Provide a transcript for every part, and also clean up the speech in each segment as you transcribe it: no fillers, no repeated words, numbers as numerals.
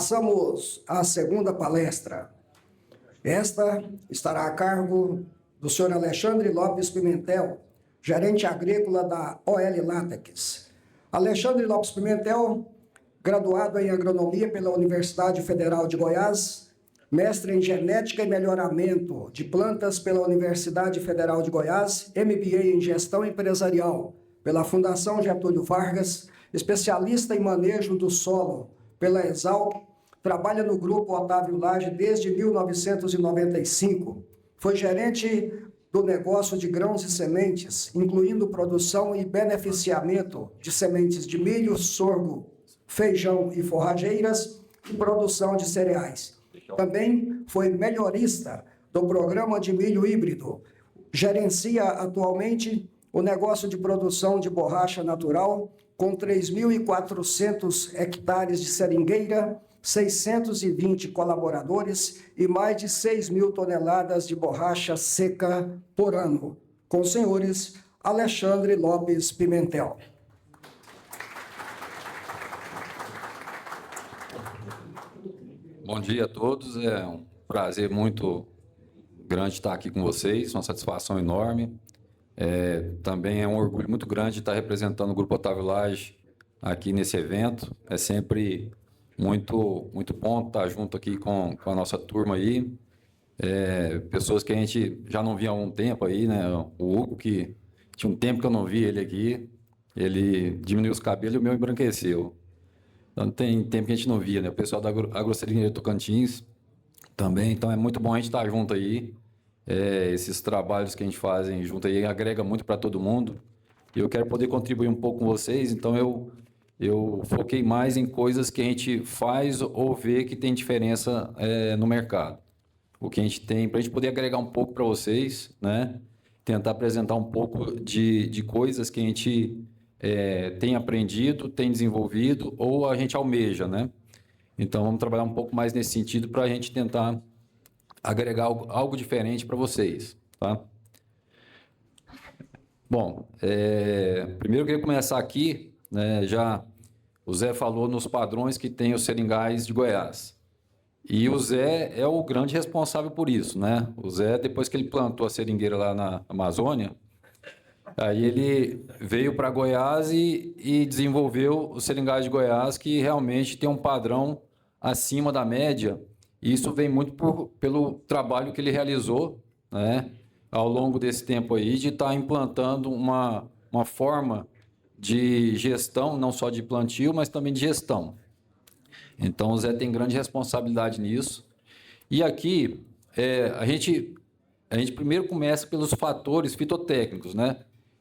Passamos à segunda palestra. Esta estará a cargo do senhor Alexandre Lopes Pimentel, gerente agrícola da OL Látex. Alexandre Lopes Pimentel, graduado em agronomia pela Universidade Federal de Goiás, mestre em genética e melhoramento de plantas pela Universidade Federal de Goiás, MBA em gestão empresarial pela Fundação Getúlio Vargas, especialista em manejo do solo pela Exalc, trabalha no Grupo Otávio Lage desde 1995. Foi gerente do negócio de grãos e sementes, incluindo produção e beneficiamento de sementes de milho, sorgo, feijão e forrageiras e produção de cereais. Também foi melhorista do programa de milho híbrido. Gerencia atualmente o negócio de produção de borracha natural com 3.400 hectares de seringueira, 620 colaboradores e mais de 6.000 toneladas de borracha seca por ano. Com os senhores Alexandre Lopes Pimentel. Bom dia a todos, é um prazer muito grande estar aqui com vocês, uma satisfação enorme. Também é um orgulho muito grande estar representando o Grupo Otávio Lage aqui nesse evento. É sempre muito bom estar junto aqui com a nossa turma aí. Pessoas que a gente já não via há um tempo aí, né? O Hugo, que tinha um tempo que eu não vi ele aqui, ele diminuiu os cabelos e o meu embranqueceu. Então, tem tempo que a gente não via, né? O pessoal da Agroserinha de Tocantins também. Então, é muito bom a gente estar junto aí. Esses trabalhos que a gente faz junto aí agrega muito para todo mundo. E eu quero poder contribuir um pouco com vocês. Então, eu foquei mais em coisas que a gente faz ou vê que tem diferença no mercado. O que a gente tem, para a gente poder agregar um pouco para vocês, né? Tentar apresentar um pouco de coisas que a gente tem aprendido, tem desenvolvido ou a gente almeja, né? Então, vamos trabalhar um pouco mais nesse sentido para a gente tentar agregar algo diferente para vocês, tá? Bom, primeiro eu queria começar aqui, né, o Zé falou nos padrões que tem os seringais de Goiás. E o Zé é o grande responsável por isso, né? O Zé, depois que ele plantou a seringueira lá na Amazônia, aí ele veio para Goiás e desenvolveu os seringais de Goiás, que realmente tem um padrão acima da média. E isso vem muito pelo trabalho que ele realizou, né, ao longo desse tempo aí, de estar implantando uma forma de gestão, não só de plantio, mas também de gestão. Então, o Zé tem grande responsabilidade nisso. E aqui, a gente primeiro começa pelos fatores fitotécnicos, né?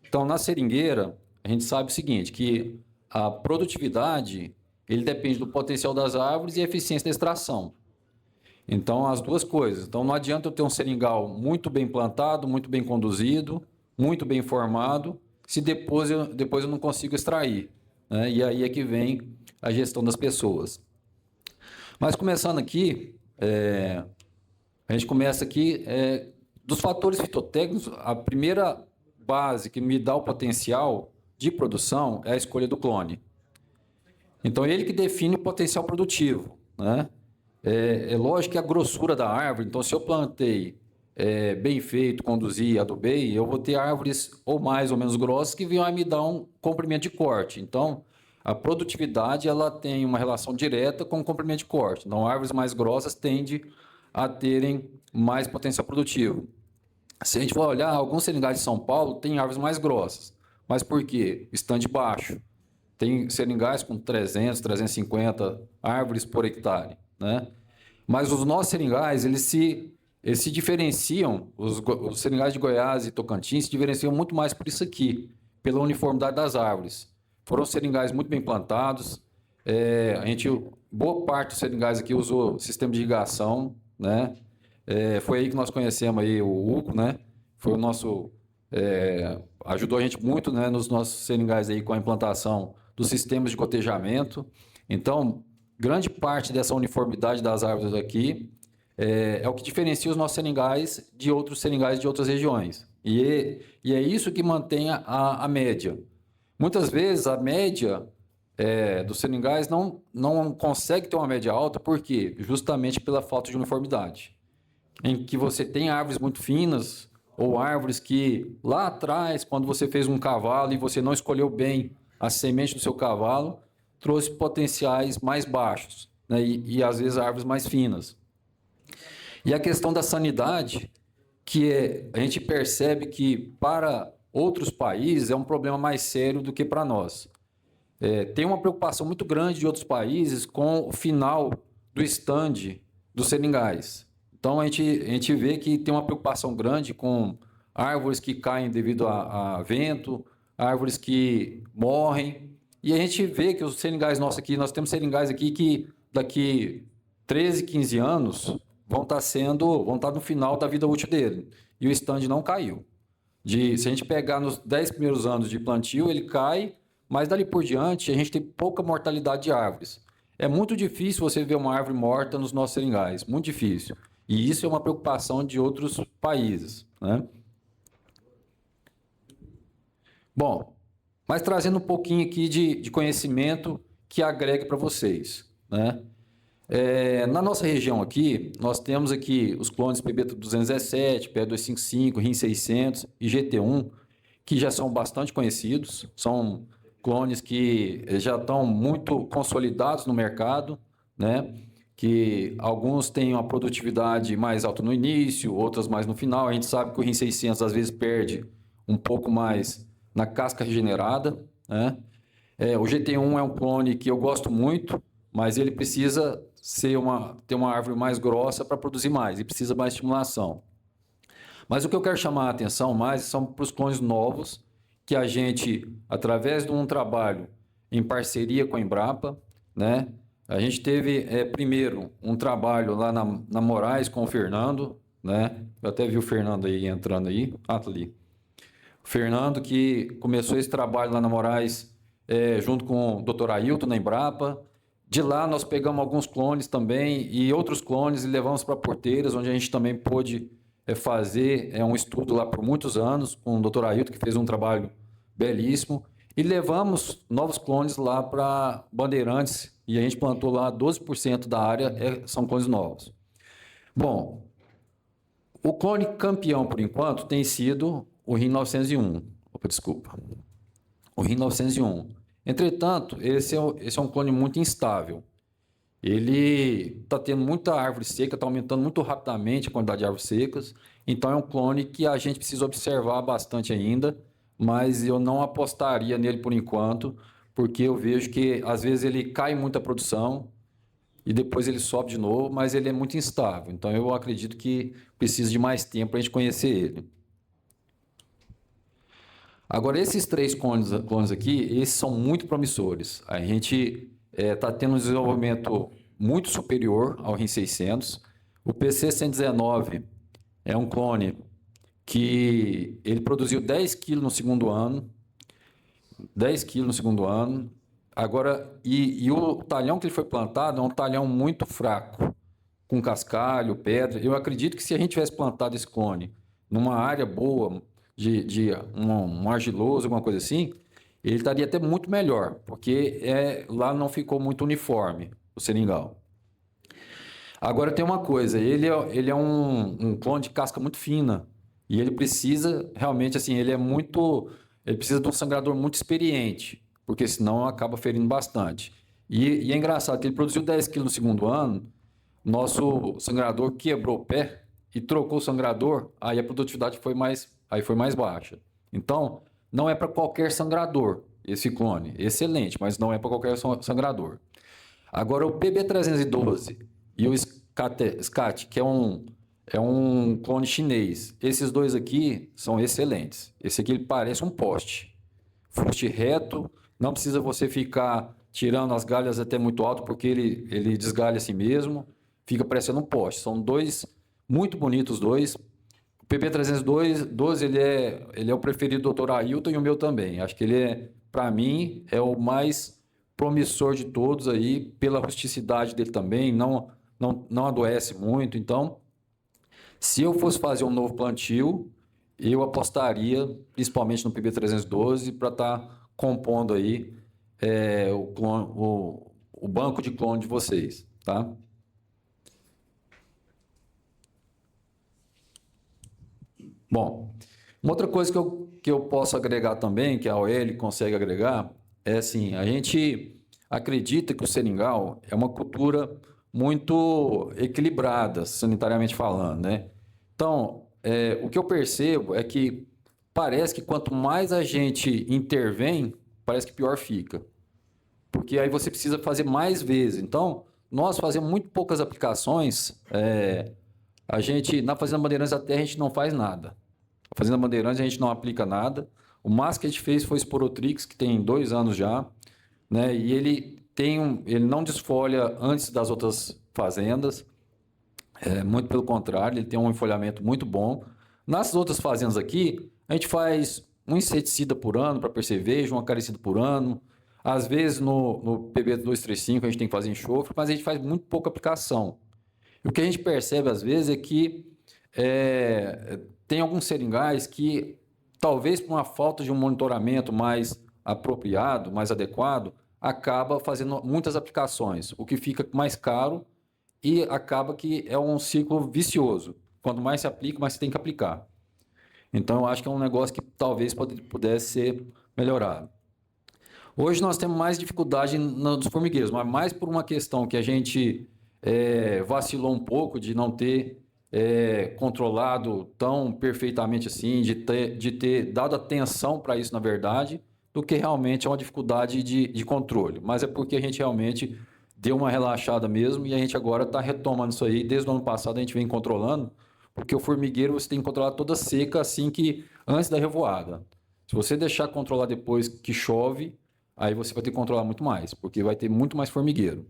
Então, na seringueira, a gente sabe o seguinte, que a produtividade, ele depende do potencial das árvores e a eficiência da extração. Então, as duas coisas. Então, não adianta eu ter um seringal muito bem plantado, muito bem conduzido, muito bem formado, se depois eu não consigo extrair, né? E aí é que vem a gestão das pessoas. Mas começando aqui, a gente começa aqui dos fatores fitotécnicos. A primeira base que me dá o potencial de produção é a escolha do clone. Então, ele que define o potencial produtivo, né? É lógico que a grossura da árvore, então, se eu plantei bem feito, conduzi, adubei, eu vou ter árvores ou mais ou menos grossas que vão me dar um comprimento de corte. Então, a produtividade ela tem uma relação direta com o comprimento de corte. Então, árvores mais grossas tendem a terem mais potencial produtivo. Se a gente for olhar, alguns seringais de São Paulo têm árvores mais grossas. Mas por quê? Estande baixo. Tem seringais com 300, 350 árvores por hectare, né? Mas os nossos seringais, eles se diferenciam, os seringais de Goiás e Tocantins se diferenciam muito mais por isso aqui, pela uniformidade das árvores. Foram seringais muito bem plantados, boa parte dos seringais aqui usou sistema de irrigação, né? Foi aí que nós conhecemos aí o Hugo, né? Foi o nosso... ajudou a gente muito, né, nos nossos seringais aí com a implantação dos sistemas de cotejamento. Então, grande parte dessa uniformidade das árvores aqui é o que diferencia os nossos seringais de outros seringais de outras regiões. E é isso que mantém a média. Muitas vezes a média dos seringais não consegue ter uma média alta, por quê? Justamente pela falta de uniformidade. Em que você tem árvores muito finas, ou árvores que lá atrás, quando você fez um cavalo e você não escolheu bem a semente do seu cavalo, trouxe potenciais mais baixos, né? E às vezes árvores mais finas. E a questão da sanidade, a gente percebe que para outros países é um problema mais sério do que para nós. Tem uma preocupação muito grande de outros países com o final do estande dos seringais. Então, a gente vê que tem uma preocupação grande com árvores que caem devido a vento, árvores que morrem. E a gente vê que os seringais nossos aqui, nós temos seringais aqui que daqui 13, 15 anos vão estar no final da vida útil dele. E o estande não caiu. Se a gente pegar nos 10 primeiros anos de plantio, ele cai, mas dali por diante a gente tem pouca mortalidade de árvores. É muito difícil você ver uma árvore morta nos nossos seringais, muito difícil. E isso é uma preocupação de outros países, né? Bom, mas trazendo um pouquinho aqui de conhecimento que agregue para vocês, né? Na nossa região aqui, nós temos aqui os clones PB217, PE255, RIN600 e GT1, que já são bastante conhecidos, são clones que já estão muito consolidados no mercado, né? Que alguns têm uma produtividade mais alta no início, outras mais no final. A gente sabe que o RIN600 às vezes perde um pouco mais na casca regenerada, né? O GT1 é um clone que eu gosto muito, mas ele precisa ter uma árvore mais grossa para produzir mais e precisa mais estimulação. Mas o que eu quero chamar a atenção mais são para os clones novos, que a gente, através de um trabalho em parceria com a Embrapa, né? A gente teve primeiro um trabalho lá na Moraes com o Fernando, né? Eu até vi o Fernando aí entrando aí. Ah, tá ali. O Fernando que começou esse trabalho lá na Moraes junto com o Dr. Ailton na Embrapa. De lá nós pegamos alguns clones também e outros clones e levamos para Porteiras, onde a gente também pôde fazer um estudo lá por muitos anos com o Dr. Ailton, que fez um trabalho belíssimo. E levamos novos clones lá para Bandeirantes e a gente plantou lá 12% da área são clones novos. Bom, o clone campeão por enquanto tem sido o RIN 901. Opa, desculpa. O RIN 901. Entretanto, esse é um clone muito instável. Ele está tendo muita árvore seca, está aumentando muito rapidamente a quantidade de árvores secas. Então, é um clone que a gente precisa observar bastante ainda, mas eu não apostaria nele por enquanto, porque eu vejo que às vezes ele cai muito a produção e depois ele sobe de novo, mas ele é muito instável. Então, eu acredito que precisa de mais tempo para a gente conhecer ele. Agora, esses 3 clones aqui, esses são muito promissores. A gente está tendo um desenvolvimento muito superior ao RIN600. O PC119 é um clone que ele produziu 10 quilos no segundo ano. 10 quilos no segundo ano. Agora, e o talhão que ele foi plantado é um talhão muito fraco, com cascalho, pedra. Eu acredito que se a gente tivesse plantado esse clone numa área boa, de um argiloso, alguma coisa assim, ele estaria até muito melhor, porque lá não ficou muito uniforme o seringal. Agora tem uma coisa, ele é um clone de casca muito fina, e ele precisa realmente, assim, ele precisa de um sangrador muito experiente, porque senão acaba ferindo bastante. E é engraçado que ele produziu 10 quilos no segundo ano, nosso sangrador quebrou o pé e trocou o sangrador, aí a produtividade foi mais baixa. Então, não é para qualquer sangrador esse clone. Excelente, mas não é para qualquer sangrador. Agora, o PB312 e o SCAT, que é um clone chinês. Esses dois aqui são excelentes. Esse aqui ele parece um poste. Fuste reto, não precisa você ficar tirando as galhas até muito alto, porque ele desgalha assim mesmo. Fica parecendo um poste. São dois muito bonitos, dois. O PB312 ele é o preferido do Dr. Ailton e o meu também. Acho que para mim, é o mais promissor de todos aí, pela rusticidade dele também, não adoece muito. Então, se eu fosse fazer um novo plantio, eu apostaria principalmente no PB312 para estar compondo aí o banco de clone de vocês, tá? Bom, uma outra coisa que eu posso agregar também, que a OL consegue agregar, é assim, a gente acredita que o seringal é uma cultura muito equilibrada, sanitariamente falando, né? Então, o que eu percebo é que parece que quanto mais a gente intervém, parece que pior fica. Porque aí você precisa fazer mais vezes. Então, nós fazemos muito poucas aplicações. Na Fazenda Bandeirantes até a gente não faz nada. Na Fazenda Bandeirantes a gente não aplica nada. O máximo que a gente fez foi Sporotrix, que tem 2 anos já, né? E ele não desfolha antes das outras fazendas. Muito pelo contrário, ele tem um enfolhamento muito bom. Nas outras fazendas aqui, a gente faz um inseticida por ano para percevejo, um acaricida por ano. Às vezes no PB 235 a gente tem que fazer enxofre, mas a gente faz muito pouca aplicação. E o que a gente percebe às vezes é que tem alguns seringais que, talvez por uma falta de um monitoramento mais apropriado, mais adequado, acaba fazendo muitas aplicações, o que fica mais caro e acaba que é um ciclo vicioso. Quanto mais se aplica, mais você tem que aplicar. Então, eu acho que é um negócio que talvez pudesse ser melhorado. Hoje nós temos mais dificuldade nos formigueiros, mas mais por uma questão que a gente vacilou um pouco de não ter controlado tão perfeitamente assim, de ter dado atenção para isso, na verdade, do que realmente é uma dificuldade de controle. Mas é porque a gente realmente deu uma relaxada mesmo e a gente agora está retomando isso aí. Desde o ano passado a gente vem controlando, porque o formigueiro você tem que controlar toda seca assim que antes da revoada. Se você deixar controlar depois que chove, aí você vai ter que controlar muito mais, porque vai ter muito mais formigueiro.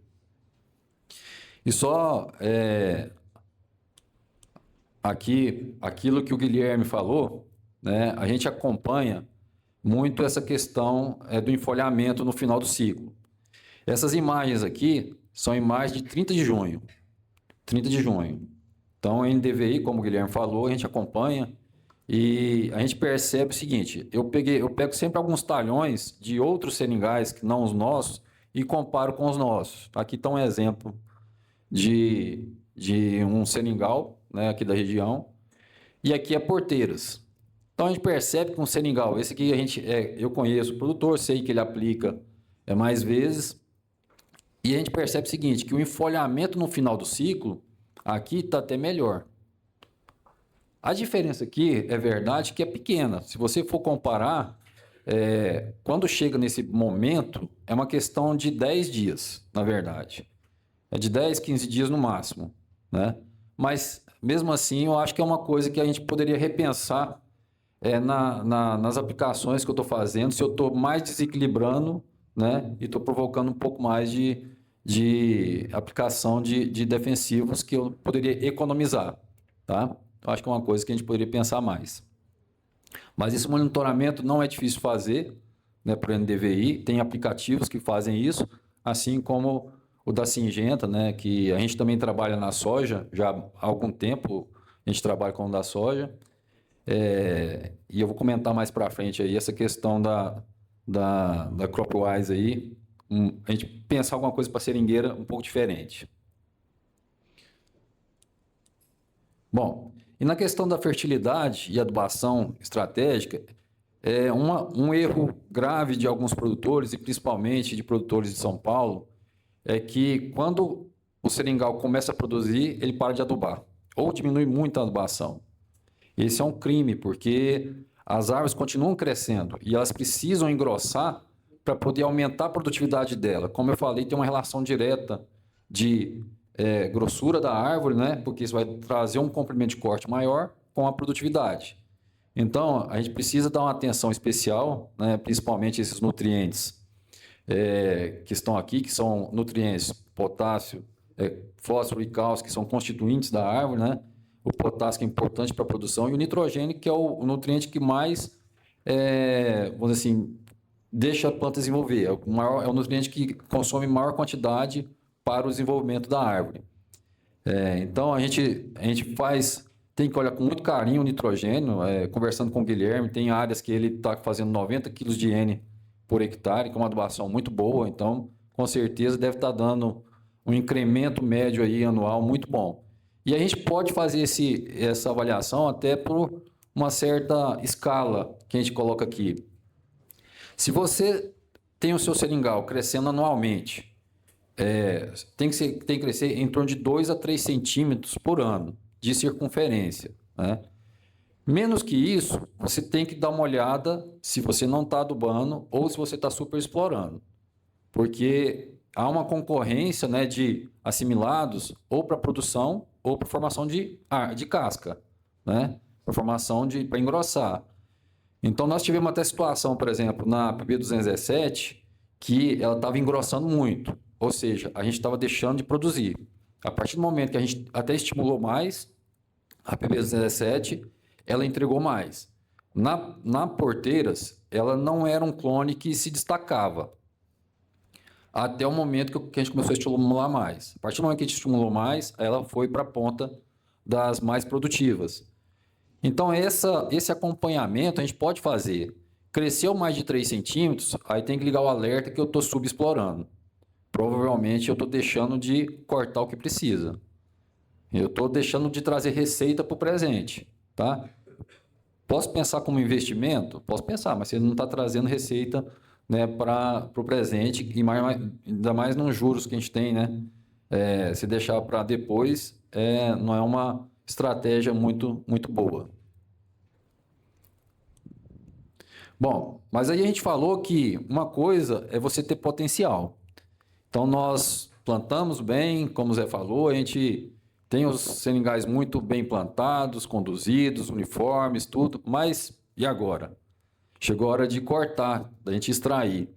E só aqui, aquilo que o Guilherme falou, né, a gente acompanha muito essa questão do enfolhamento no final do ciclo. Essas imagens aqui são imagens de 30 de junho. 30 de junho. Então, em NDVI, como o Guilherme falou, a gente acompanha e a gente percebe o seguinte: eu pego sempre alguns talhões de outros seringais que não os nossos e comparo com os nossos. Aqui está um exemplo de um seringal, né, aqui da região, e aqui é Porteiras. Então a gente percebe que um seringal, esse aqui eu conheço o produtor, sei que ele aplica mais vezes, e a gente percebe o seguinte, que o enfolhamento no final do ciclo aqui está até melhor. A diferença aqui, é verdade, que é pequena. Se você for comparar, quando chega nesse momento, é uma questão de 10 dias, na verdade. É de 10, 15 dias no máximo, né? Mas, mesmo assim, eu acho que é uma coisa que a gente poderia repensar nas aplicações que eu estou fazendo, se eu estou mais desequilibrando, né? E estou provocando um pouco mais de aplicação de defensivos que eu poderia economizar, tá? Eu acho que é uma coisa que a gente poderia pensar mais. Mas esse monitoramento não é difícil fazer, né, para o NDVI, tem aplicativos que fazem isso, assim como o da Syngenta, né, que a gente também trabalha na soja, já há algum tempo a gente trabalha com o da soja, e eu vou comentar mais para frente aí essa questão da CropWise aí, a gente pensar alguma coisa para seringueira um pouco diferente. Bom, e na questão da fertilidade e adubação estratégica, um erro grave de alguns produtores, e principalmente de produtores de São Paulo, é que quando o seringal começa a produzir, ele para de adubar, ou diminui muito a adubação. Esse é um crime, porque as árvores continuam crescendo e elas precisam engrossar para poder aumentar a produtividade dela. Como eu falei, tem uma relação direta de grossura da árvore, né? Porque isso vai trazer um comprimento de corte maior com a produtividade. Então, a gente precisa dar uma atenção especial, né? Principalmente esses nutrientes que estão aqui, que são nutrientes potássio, fósforo e cálcio, que são constituintes da árvore, né? O potássio que é importante para a produção e o nitrogênio, que é o nutriente que mais, vamos dizer assim, deixa a planta desenvolver. É o nutriente que consome maior quantidade para o desenvolvimento da árvore. Então, a gente tem que olhar com muito carinho o nitrogênio, conversando com o Guilherme, tem áreas que ele está fazendo 90 kg de N por hectare, que é uma adubação muito boa, então com certeza deve estar dando um incremento médio aí anual muito bom. E a gente pode fazer essa avaliação até por uma certa escala que a gente coloca aqui. Se você tem o seu seringal crescendo anualmente, tem que crescer em torno de 2 a 3 centímetros por ano de circunferência, né? Menos que isso, você tem que dar uma olhada se você não está adubando ou se você está super explorando. Porque há uma concorrência, né, de assimilados ou para produção ou para formação de casca, né? Para formação para engrossar. Então, nós tivemos até situação, por exemplo, na PB217, que ela estava engrossando muito. Ou seja, a gente estava deixando de produzir. A partir do momento que a gente até estimulou mais a PB217, ela entregou mais. Na Porteiras, ela não era um clone que se destacava. Até o momento que a gente começou a estimular mais. A partir do momento que a gente estimulou mais, ela foi para a ponta das mais produtivas. Então, esse acompanhamento a gente pode fazer. Cresceu mais de 3 centímetros, aí tem que ligar o alerta que eu estou subexplorando. Provavelmente eu estou deixando de cortar o que precisa. Eu estou deixando de trazer receita para o presente, tá? Posso pensar como investimento? Posso pensar, mas você não está trazendo receita, né, para o presente, e ainda mais nos juros que a gente tem, né? Se deixar para depois, não é uma estratégia muito, muito boa. Bom, mas aí a gente falou que uma coisa é você ter potencial. Então, nós plantamos bem, como o Zé falou, a gente tem os seringais muito bem plantados, conduzidos, uniformes, tudo, mas e agora? Chegou a hora de cortar, da gente extrair.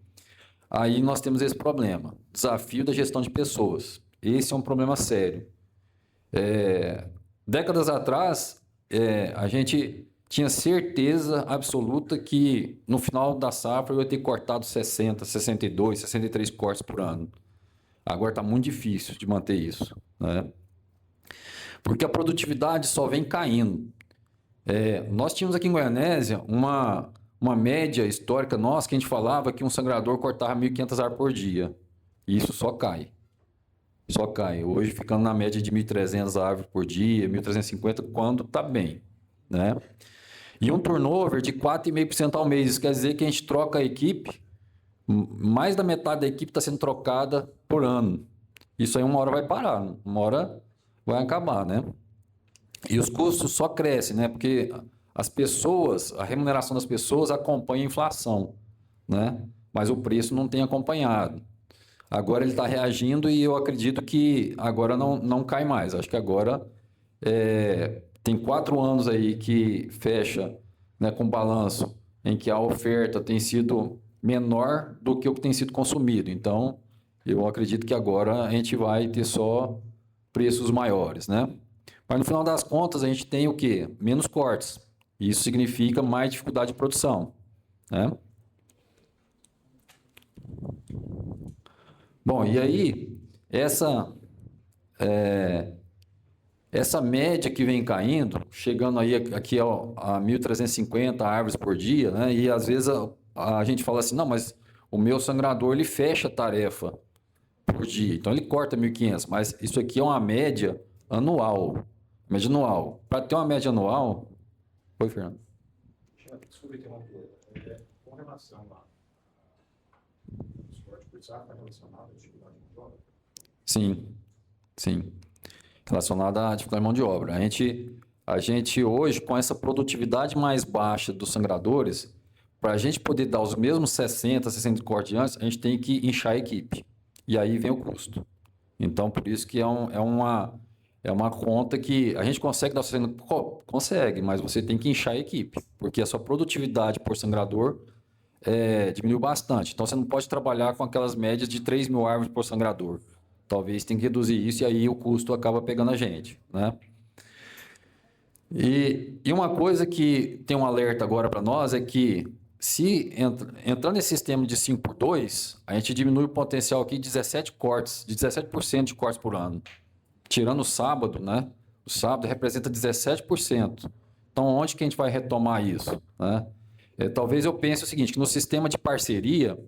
Aí nós temos esse problema, desafio da gestão de pessoas. Esse é um problema sério. Décadas atrás, a gente tinha certeza absoluta que no final da safra eu ia ter cortado 60, 62, 63 cortes por ano. Agora está muito difícil de manter isso, né? Porque a produtividade só vem caindo. Nós tínhamos aqui em Goianésia uma média histórica nossa que a gente falava que um sangrador cortava 1.500 árvores por dia. E isso só cai. Só cai. Hoje ficando na média de 1.300 árvores por dia, 1.350 quando está bem, né? E um turnover de 4,5% ao mês. Isso quer dizer que a gente troca a equipe, mais da metade da equipe está sendo trocada por ano. Isso aí uma hora vai parar, uma hora vai acabar, né? E os custos só crescem, né? Porque as pessoas, a remuneração das pessoas acompanha a inflação, né? Mas o preço não tem acompanhado. Agora ele está reagindo e eu acredito que agora não cai mais. Acho que agora tem 4 anos aí que fecha, né, com balanço em que a oferta tem sido menor do que o que tem sido consumido. Então, eu acredito que agora a gente vai ter só preços maiores, né? Mas no final das contas a gente tem o quê? Menos cortes. Isso significa mais dificuldade de produção, né? Bom, e aí essa média que vem caindo, chegando aí aqui a 1.350 árvores por dia, né? E às vezes a gente fala assim, não, mas o meu sangrador ele fecha a tarefa por dia, então ele corta 1.500, mas isso aqui é uma média anual. Média anual. Para ter uma média anual... Oi, Fernando. Desculpa interromper. Com relação a esporte por saco, está relacionado à dificuldade de mão de obra? Sim, sim. Relacionada à dificuldade de mão de obra. A gente hoje, com essa produtividade mais baixa dos sangradores, para a gente poder dar os mesmos 60, 60 cortes antes, a gente tem que inchar a equipe. E aí vem o custo. Então, por isso que é uma conta que a gente consegue dar o 60, consegue, mas você tem que inchar a equipe, porque a sua produtividade por sangrador diminuiu bastante. Então, você não pode trabalhar com aquelas médias de 3.000 árvores por sangrador. Talvez tenha que reduzir isso e aí o custo acaba pegando a gente, né? E uma coisa que tem um alerta agora para nós é que se entrar nesse sistema de 5x2, a gente diminui o potencial aqui de 17% de cortes por ano. Tirando o sábado, né? O sábado representa 17%. Então, onde que a gente vai retomar isso, né? Talvez eu pense o seguinte, que no sistema de parceria,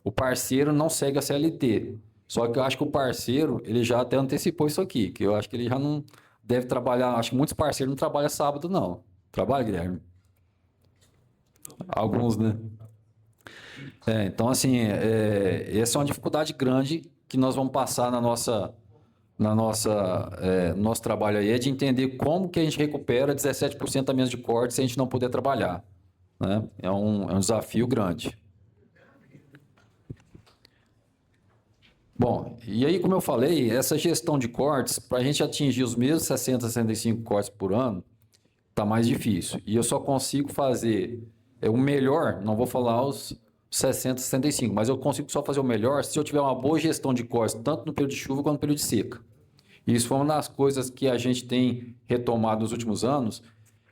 o parceiro não segue a CLT. Só que eu acho que o parceiro, ele já até antecipou isso aqui, que eu acho que ele já não deve trabalhar, acho que muitos parceiros não trabalham sábado, não. Trabalha, Guilherme? Alguns, né? Então, assim, essa é uma dificuldade grande que nós vamos passar no nosso trabalho aí, é de entender como que a gente recupera 17% a menos de corte se a gente não puder trabalhar, né? É um desafio grande. Bom, e aí, como eu falei, essa gestão de cortes, para a gente atingir os mesmos 60, 65 cortes por ano, está mais difícil. E eu só consigo fazer o melhor, não vou falar os 60, 65, mas eu consigo só fazer o melhor se eu tiver uma boa gestão de cortes, tanto no período de chuva quanto no período de seca. E isso foi uma das coisas que a gente tem retomado nos últimos anos,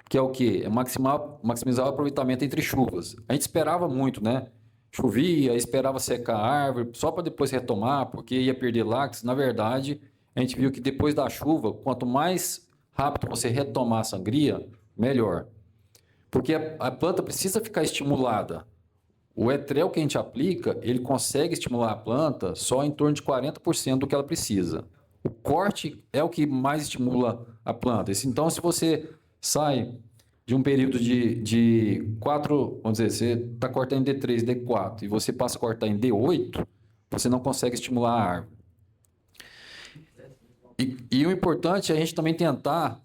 que é o quê? É maximizar o aproveitamento entre chuvas. A gente esperava muito, né? Chovia, esperava secar a árvore, só para depois retomar, porque ia perder lácteos. Na verdade, a gente viu que depois da chuva, quanto mais rápido você retomar a sangria, melhor. Porque a planta precisa ficar estimulada. O etrel que a gente aplica, ele consegue estimular a planta só em torno de 40% do que ela precisa. O corte é o que mais estimula a planta. Então, se você sai de um período de 4, vamos dizer, você está cortando em D3, D4, e você passa a cortar em D8, você não consegue estimular a árvore. E o importante é a gente também tentar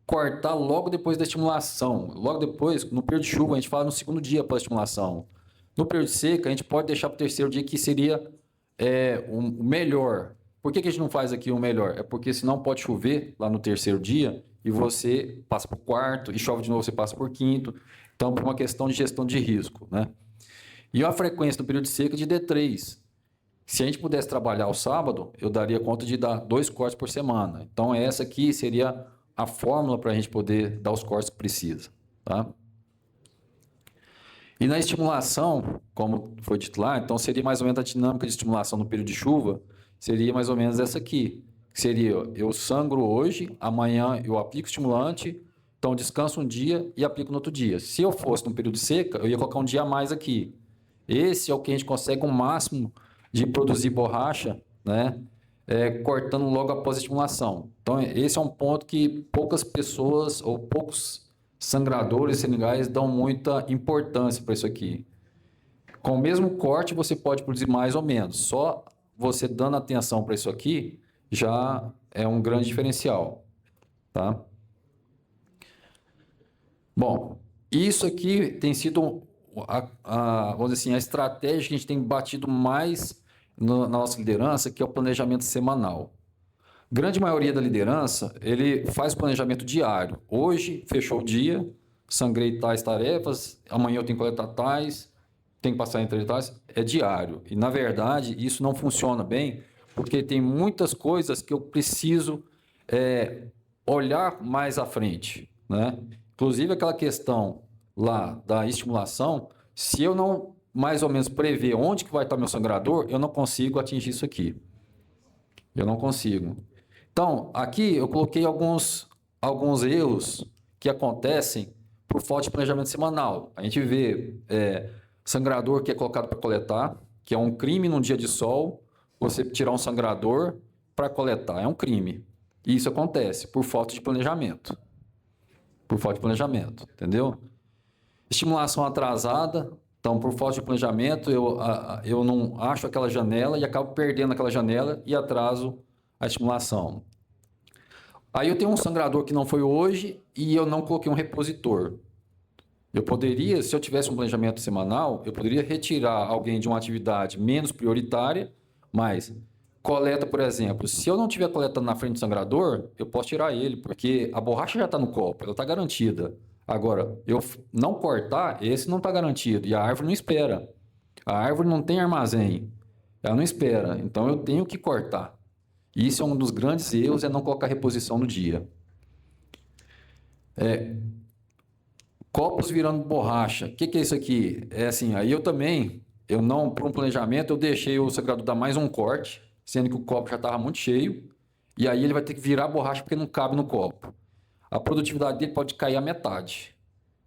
cortar logo depois da estimulação. Logo depois, no período de chuva, a gente fala no segundo dia após a estimulação. No período de seca, a gente pode deixar para o terceiro dia, que seria o melhor. Por que a gente não faz aqui o melhor? É porque senão pode chover lá no terceiro dia e você passa para o quarto, e chove de novo, você passa por quinto. Então, por uma questão de gestão de risco, né? E a frequência no período de seca de D3. Se a gente pudesse trabalhar o sábado, eu daria conta de dar 2 cortes por semana. Então, essa aqui seria a fórmula para a gente poder dar os cortes que precisa, tá? E na estimulação, como foi dito lá, então seria mais ou menos a dinâmica de estimulação no período de chuva, seria mais ou menos essa aqui. Seria, eu sangro hoje, amanhã eu aplico estimulante, então descanso um dia e aplico no outro dia. Se eu fosse no período de seca, eu ia colocar um dia a mais aqui. Esse é o que a gente consegue o máximo de produzir borracha, né? Cortando logo após a estimulação. Então, esse é um ponto que poucas pessoas ou poucos sangradores seringais dão muita importância para isso aqui. Com o mesmo corte, você pode produzir mais ou menos. Só você dando atenção para isso aqui já é um grande diferencial, tá? Bom, isso aqui tem sido vamos dizer assim, a estratégia que a gente tem batido mais na nossa liderança, que é o planejamento semanal. Grande maioria da liderança, ele faz planejamento diário. Hoje, fechou o dia, sangrei tais tarefas, amanhã eu tenho que coletar tais, tenho que passar entre tais, é diário. E, na verdade, isso não funciona bem, porque tem muitas coisas que eu preciso olhar mais à frente, né? Inclusive, aquela questão lá da estimulação, se eu não mais ou menos prever onde que vai estar meu sangrador, eu não consigo atingir isso aqui. Eu não consigo. Então, aqui eu coloquei alguns erros que acontecem por falta de planejamento semanal. A gente vê sangrador que é colocado para coletar, que é um crime num dia de sol, você tirar um sangrador para coletar, é um crime. E isso acontece por falta de planejamento. Por falta de planejamento, entendeu? Estimulação atrasada, então por falta de planejamento eu não acho aquela janela e acabo perdendo aquela janela e atraso a estimulação. Aí eu tenho um sangrador que não foi hoje e eu não coloquei um repositor. Eu poderia, se eu tivesse um planejamento semanal, eu poderia retirar alguém de uma atividade menos prioritária, mas coleta, por exemplo, se eu não estiver coletando na frente do sangrador, eu posso tirar ele, porque a borracha já está no copo, ela está garantida. Agora, eu não cortar, esse não está garantido, e a árvore não espera. A árvore não tem armazém, ela não espera, então eu tenho que cortar. Isso é um dos grandes erros, é não colocar reposição no dia. Copos virando borracha. O que é isso aqui? É assim, aí eu também, por um planejamento, eu deixei o sangrador dar mais um corte, sendo que o copo já estava muito cheio, e aí ele vai ter que virar a borracha porque não cabe no copo. A produtividade dele pode cair à metade.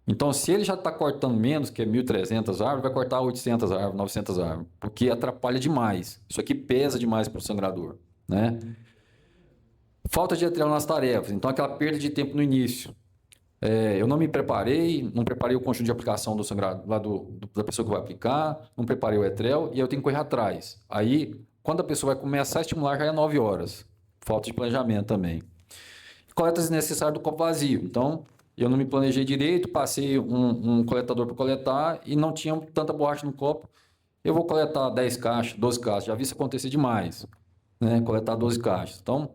Então, se ele já está cortando menos, que é 1.300 árvores, vai cortar 800 árvores, 900 árvores, porque atrapalha demais. Isso aqui pesa demais para o sangrador, né? Falta de atrelo nas tarefas, então aquela perda de tempo no início. Eu não me preparei, não preparei o conjunto de aplicação do sangrado, lá da pessoa que vai aplicar, não preparei o etrel e eu tenho que correr atrás. Aí, quando a pessoa vai começar a estimular, já é 9 horas. Falta de planejamento também. Coletas desnecessárias do copo vazio. Então, eu não me planejei direito, passei um coletador para coletar e não tinha tanta borracha no copo. Eu vou coletar 10 caixas, 12 caixas. Já vi isso acontecer demais, né? Coletar 12 caixas. Então,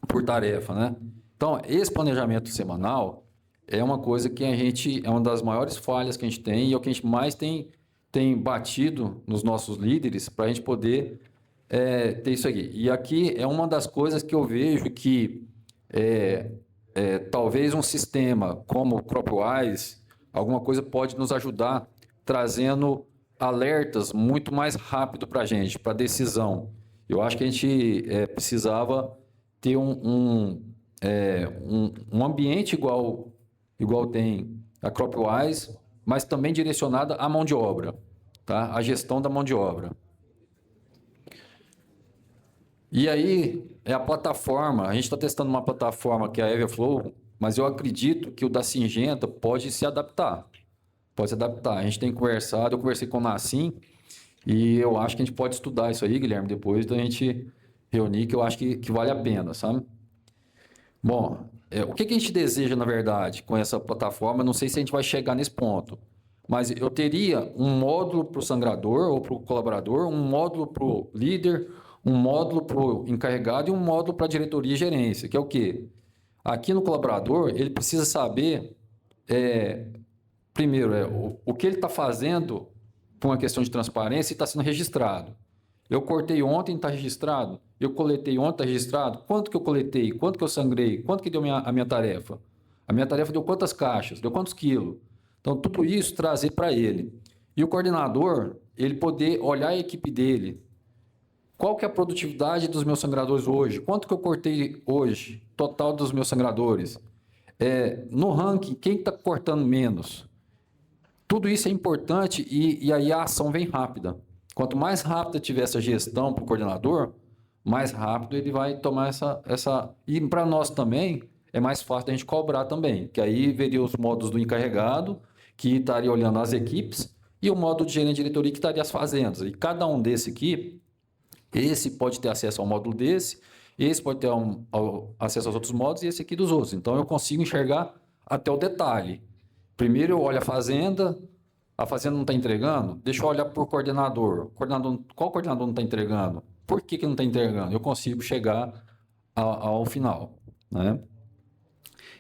por tarefa, né? Então, esse planejamento semanal é uma coisa que é uma das maiores falhas que a gente tem e é o que a gente mais tem batido nos nossos líderes para a gente poder ter isso aqui. E aqui é uma das coisas que eu vejo que talvez um sistema como o CropWise, alguma coisa pode nos ajudar trazendo alertas muito mais rápido para a gente, para decisão. Eu acho que a gente precisava ter um ambiente igual tem a CropWise, mas também direcionada à mão de obra, tá? A gestão da mão de obra. E aí, a plataforma, a gente está testando uma plataforma que é a EviaFlow, mas eu acredito que o da Syngenta pode se adaptar. Pode se adaptar. A gente tem conversado, eu conversei com o Nassim, e eu acho que a gente pode estudar isso aí, Guilherme, depois da gente reunir, que eu acho que vale a pena, sabe? Bom, o que a gente deseja, na verdade, com essa plataforma? Não sei se a gente vai chegar nesse ponto, mas eu teria um módulo para o sangrador ou para o colaborador, um módulo para o líder, um módulo para o encarregado e um módulo para a diretoria e gerência, que é o quê? Aqui no colaborador, ele precisa saber, primeiro, o que ele está fazendo por uma questão de transparência e está sendo registrado. Eu cortei ontem, está registrado. Eu coletei ontem, está registrado. Quanto que eu coletei? Quanto que eu sangrei? Quanto que deu a minha tarefa? A minha tarefa deu quantas caixas? Deu quantos quilos? Então, tudo isso trazer para ele. E o coordenador, ele poder olhar a equipe dele. Qual que é a produtividade dos meus sangradores hoje? Quanto que eu cortei hoje? Total dos meus sangradores. No ranking, quem está cortando menos? Tudo isso é importante e aí a ação vem rápida. Quanto mais rápida tiver essa gestão para o coordenador, mais rápido ele vai tomar essa... E para nós também, é mais fácil da gente cobrar também, que aí veria os modos do encarregado, que estaria olhando as equipes, e o modo de gerente de diretoria, que estaria as fazendas. E cada um desse aqui, esse pode ter acesso ao módulo desse, esse pode ter acesso aos outros módulos, e esse aqui dos outros. Então, eu consigo enxergar até o detalhe. Primeiro eu olho a fazenda não está entregando, deixa eu olhar por coordenador. Qual coordenador não está entregando? Por que não está entregando? Eu consigo chegar ao final, né?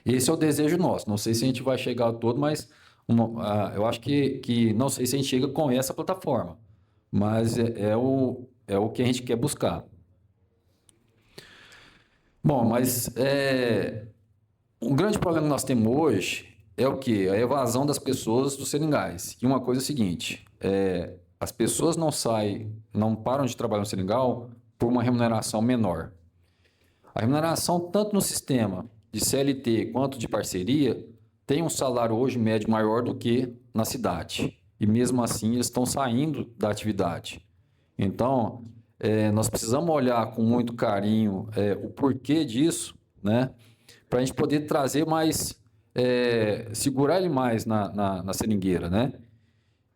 Esse é o desejo nosso. Não sei se a gente vai chegar a todo, mas eu acho que não sei se a gente chega com essa plataforma, mas é o que a gente quer buscar. Bom, mas um grande problema que nós temos hoje é o quê? A evasão das pessoas dos seringais. E uma coisa é a seguinte, as pessoas não param de trabalhar no seringal por uma remuneração menor. A remuneração, tanto no sistema de CLT quanto de parceria, tem um salário hoje médio maior do que na cidade. E mesmo assim, eles estão saindo da atividade. Então, nós precisamos olhar com muito carinho o porquê disso, né? Para a gente poder trazer mais... segurar ele mais na seringueira, né?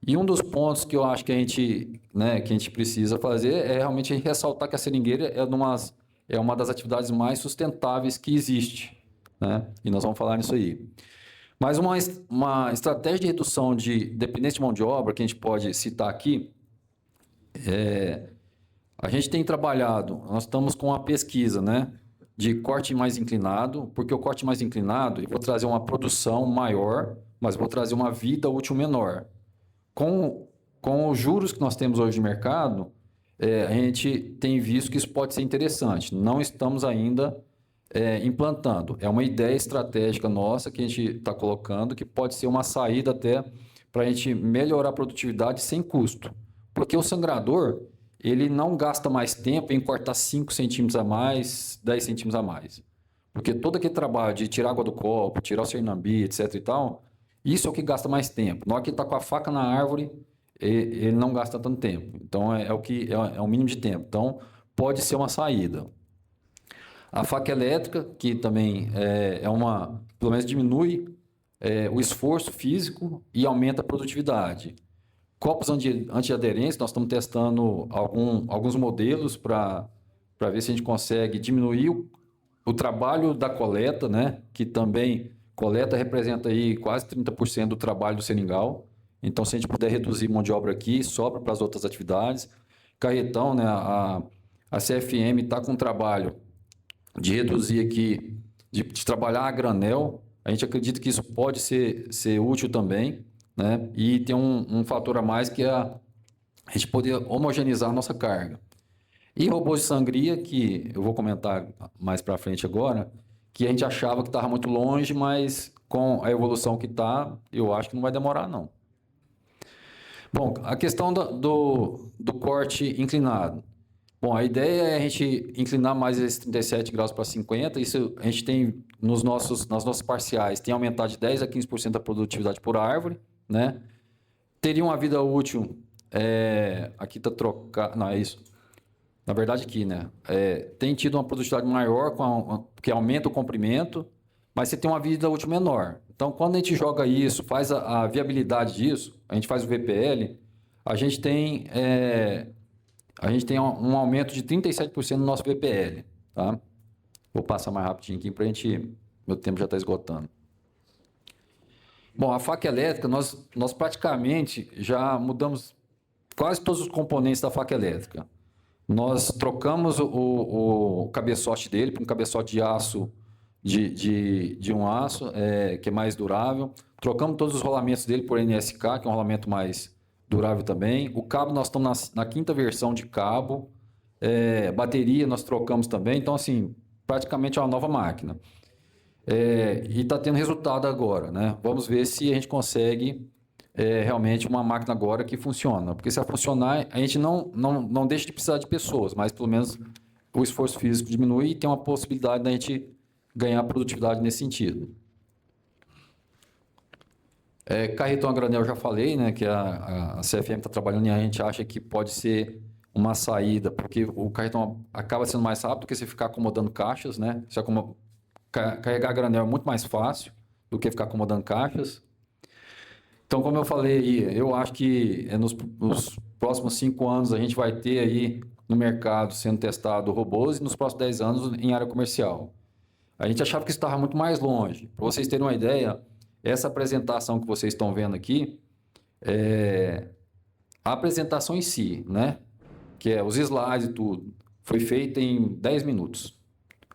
E um dos pontos que eu acho que a gente precisa fazer é realmente ressaltar que a seringueira é uma das atividades mais sustentáveis que existe, né? E nós vamos falar nisso aí. Mas uma estratégia de redução de dependência de mão de obra que a gente pode citar aqui, a gente tem trabalhado, nós estamos com uma pesquisa, né? De corte mais inclinado, porque o corte mais inclinado, eu vou trazer uma produção maior, mas vou trazer uma vida útil menor. Com os juros que nós temos hoje de mercado, a gente tem visto que isso pode ser interessante. Não estamos ainda implantando. É uma ideia estratégica nossa que a gente está colocando, que pode ser uma saída até para a gente melhorar a produtividade sem custo. Porque o sangrador... ele não gasta mais tempo em cortar 5 centímetros a mais, 10 centímetros a mais. Porque todo aquele trabalho de tirar água do copo, tirar o Cernambi, etc. e tal, Isso é o que gasta mais tempo. Na hora que ele está com a faca na árvore, ele não gasta tanto tempo. Então, é o mínimo de tempo. Então, pode ser uma saída. A faca elétrica, que também pelo menos diminui o esforço físico e aumenta a produtividade. Copos antiaderentes, nós estamos testando alguns modelos para ver se a gente consegue diminuir o trabalho da coleta, né? Que também, coleta representa aí quase 30% do trabalho do seringal. Então, se a gente puder reduzir mão de obra aqui, sobra para as outras atividades. Carretão, né? A CFM está com um trabalho de reduzir aqui, de trabalhar a granel. A gente acredita que isso pode ser útil também, né? E tem um fator a mais que é a gente poder homogeneizar a nossa carga. E robôs de sangria, que eu vou comentar mais para frente agora, que a gente achava que estava muito longe, mas com a evolução que está, eu acho que não vai demorar, não. Bom, a questão do corte inclinado. Bom, a ideia é a gente inclinar mais esses 37 graus para 50. Isso a gente tem nas nossas parciais, tem aumentado de 10% a 15% da produtividade por árvore, né? Teria uma vida útil, aqui está trocado, não é isso. Na verdade aqui, né? Tem tido uma produtividade maior, porque aumenta o comprimento, mas você tem uma vida útil menor. Então, quando a gente joga isso, faz a viabilidade disso, a gente faz o VPL, a gente tem um aumento de 37% no nosso VPL, tá? Vou passar mais rapidinho aqui para a gente... Meu tempo já está esgotando. Bom, a faca elétrica, nós praticamente já mudamos quase todos os componentes da faca elétrica. Nós trocamos o cabeçote dele para um cabeçote de aço, de um aço, que é mais durável. Trocamos todos os rolamentos dele por NSK, que é um rolamento mais durável também. O cabo, nós estamos na 5ª versão de cabo. Bateria, nós trocamos também. Então, assim, praticamente é uma nova máquina. E está tendo resultado agora, né? Vamos ver se a gente consegue realmente uma máquina agora que funciona. Porque se ela funcionar, a gente não deixa de precisar de pessoas, mas pelo menos o esforço físico diminui e tem uma possibilidade da gente ganhar produtividade nesse sentido. Carretão a granel, eu já falei, né, que a CFM está trabalhando e a gente acha que pode ser uma saída, porque o carretão acaba sendo mais rápido do que você ficar acomodando caixas, né? Carregar a granel é muito mais fácil do que ficar acomodando caixas. Então, como eu falei, eu acho que nos próximos 5 anos a gente vai ter aí no mercado sendo testado robôs e nos próximos 10 anos em área comercial. A gente achava que isso estava muito mais longe. Para vocês terem uma ideia, essa apresentação que vocês estão vendo aqui, a apresentação em si, né? Que é os slides e tudo, foi feita em 10 minutos.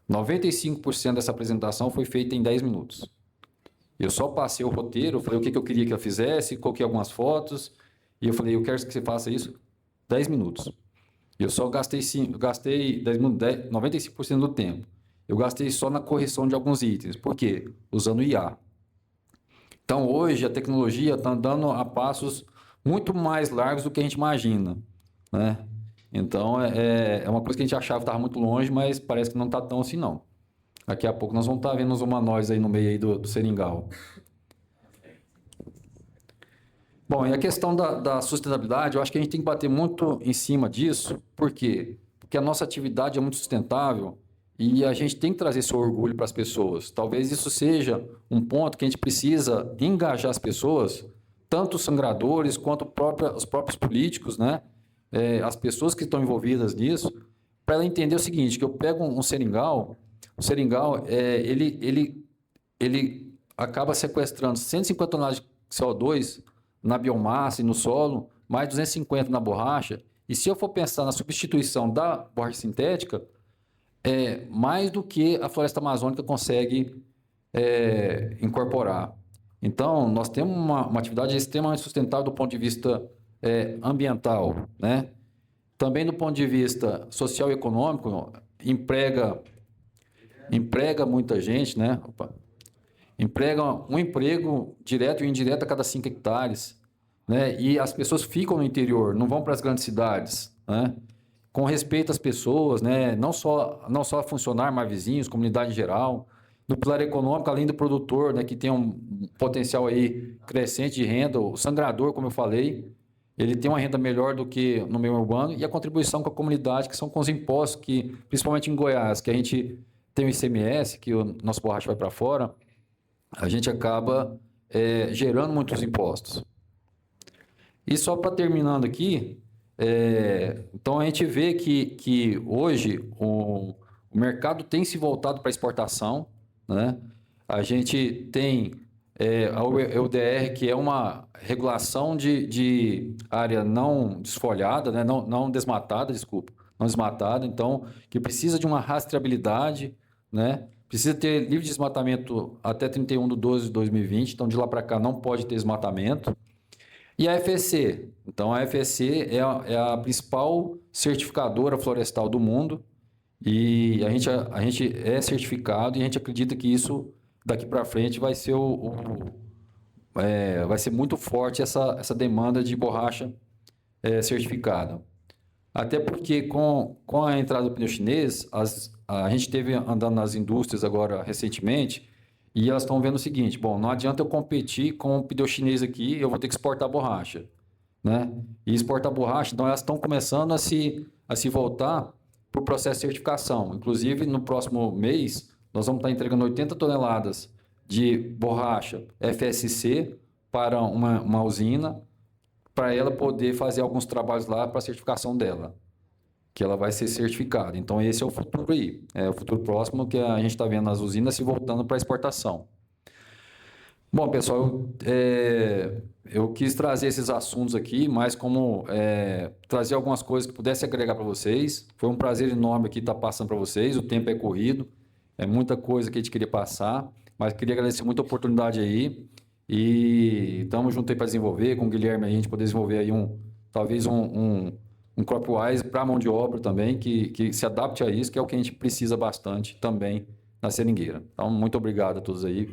95% dessa apresentação foi feita em 10 minutos. Eu só passei o roteiro, falei o que eu queria que ela fizesse, coloquei algumas fotos, e eu falei, eu quero que você faça isso 10 minutos. Eu só gastei 95% do tempo. Eu gastei só na correção de alguns itens. Por quê? Usando IA. Então, hoje, a tecnologia está andando a passos muito mais largos do que a gente imagina, né? Então, é uma coisa que a gente achava que estava muito longe, mas parece que não está tão assim, não. Daqui a pouco nós vamos estar vendo os humanoides aí no meio aí do seringal. Bom, e a questão da sustentabilidade, eu acho que a gente tem que bater muito em cima disso. Por quê? Porque a nossa atividade é muito sustentável e a gente tem que trazer esse orgulho para as pessoas. Talvez isso seja um ponto que a gente precisa engajar as pessoas, tanto os sangradores quanto os próprios políticos, né? As pessoas que estão envolvidas nisso, para ela entender o seguinte, que eu pego um seringal, o seringal, ele acaba sequestrando 150 toneladas de CO2 na biomassa e no solo, mais 250 na borracha, e se eu for pensar na substituição da borracha sintética, mais do que a floresta amazônica consegue incorporar. Então, nós temos uma atividade extremamente sustentável do ponto de vista ambiental, né? Também do ponto de vista social e econômico, emprega muita gente, né? Emprega um emprego direto e indireto a cada 5 hectares, né? E as pessoas ficam no interior, não vão para as grandes cidades, né? Com respeito às pessoas, né? Não só a funcionários, mas vizinhos, comunidade em geral. do pilar econômico, além do produtor, né, que tem um potencial aí crescente de renda, o sangrador, como eu falei, ele tem uma renda melhor do que no meio urbano, e a contribuição com a comunidade, que são com os impostos, que principalmente em Goiás, que a gente tem o ICMS, que o nosso borracha vai para fora, a gente acaba gerando muitos impostos. E só para terminando aqui, então a gente vê que hoje o mercado tem se voltado para exportação, né? A gente tem a EUDR, que é uma regulação de área não desfolhada, né? Não desmatada, desculpa, não desmatada, então, que precisa de uma rastreabilidade, né? Precisa ter livre de desmatamento até 31/12/2020, então de lá para cá não pode ter desmatamento. E a FSC, então a FSC é a principal certificadora florestal do mundo, e a gente é certificado, e a gente acredita que isso daqui para frente vai ser vai ser muito forte essa demanda de borracha certificada. Até porque com a entrada do pneu chinês, a gente teve andando nas indústrias agora recentemente, e elas estão vendo o seguinte: bom, não adianta eu competir com o pneu chinês aqui, eu vou ter que exportar borracha, né? E exportar borracha, então elas estão começando a se voltar para o processo de certificação. Inclusive, no próximo mês, nós vamos estar entregando 80 toneladas de borracha FSC para uma usina, para ela poder fazer alguns trabalhos lá para a certificação dela, que ela vai ser certificada. Então, esse é o futuro aí. É o futuro próximo que a gente está vendo as usinas se voltando para a exportação. Bom, pessoal, eu quis trazer esses assuntos aqui, mas como trazer algumas coisas que pudesse agregar para vocês. Foi um prazer enorme aqui estar passando para vocês. O tempo é corrido, é muita coisa que a gente queria passar, mas queria agradecer muito a oportunidade aí. E estamos juntos aí para desenvolver, com o Guilherme aí, a gente poder desenvolver aí talvez um CropWise para a mão de obra também, que se adapte a isso, que é o que a gente precisa bastante também na seringueira. Então, muito obrigado a todos aí.